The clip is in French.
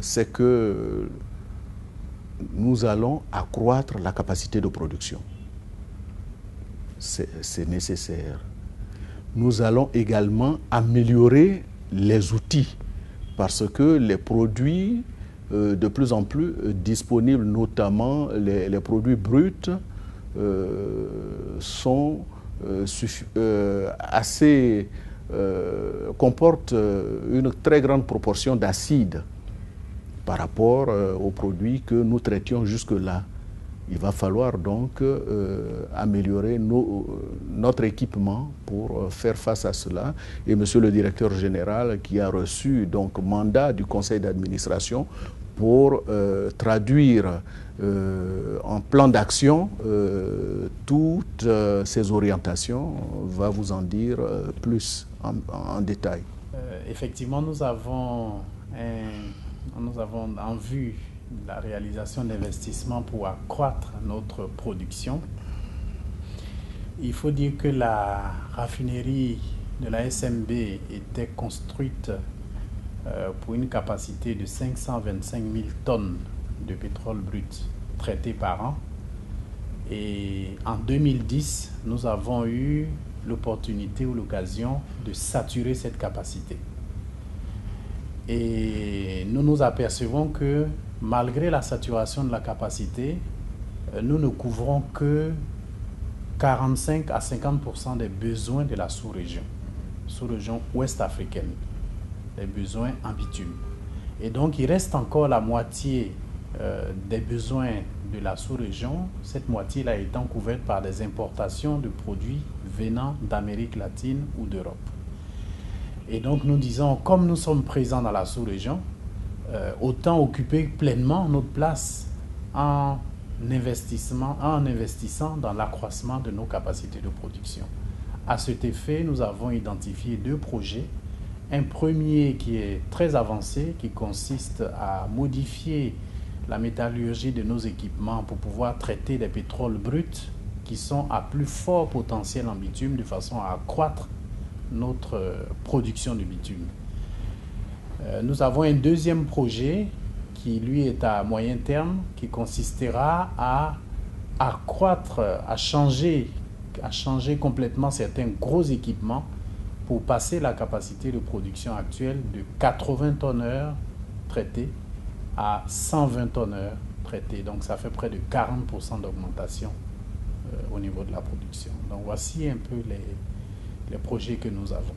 c'est que nous allons accroître la capacité de production. C'est nécessaire. Nous allons également améliorer les outils parce que les produits de plus en plus disponibles, notamment les produits bruts, sont comportent une très grande proportion d'acide par rapport aux produits que nous traitions jusque-là. Il va falloir donc améliorer notre équipement pour faire face à cela. Et monsieur le directeur général, qui a reçu donc mandat du conseil d'administration pour traduire en plan d'action toutes ces orientations, va vous en dire plus en détail. Effectivement, nous avons en vue la réalisation d'investissements pour accroître notre production. Il faut dire que la raffinerie de la SMB était construite pour une capacité de 525 000 tonnes de pétrole brut traité par an. Et en 2010, nous avons eu l'opportunité ou l'occasion de saturer cette capacité. Et nous nous apercevons que malgré la saturation de la capacité, nous ne couvrons que 45 à 50% des besoins de la sous-région ouest africaine, les besoins en bitume. Et donc il reste encore la moitié des besoins de la sous-région, cette moitié-là étant couverte par des importations de produits venant d'Amérique latine ou d'Europe. Et donc nous disons, comme nous sommes présents dans la sous-région, autant occuper pleinement notre place en investissant dans l'accroissement de nos capacités de production. À cet effet, nous avons identifié 2 projets. Un premier qui est très avancé, qui consiste à modifier la métallurgie de nos équipements pour pouvoir traiter des pétroles bruts qui sont à plus fort potentiel en bitume de façon à accroître notre production de bitume. Nous avons un deuxième projet qui lui est à moyen terme, qui consistera à accroître, à changer complètement certains gros équipements pour passer la capacité de production actuelle de 80 tonneurs traités à 120 tonneurs traités. Donc ça fait près de 40% d'augmentation au niveau de la production. Donc voici un peu les projets que nous avons.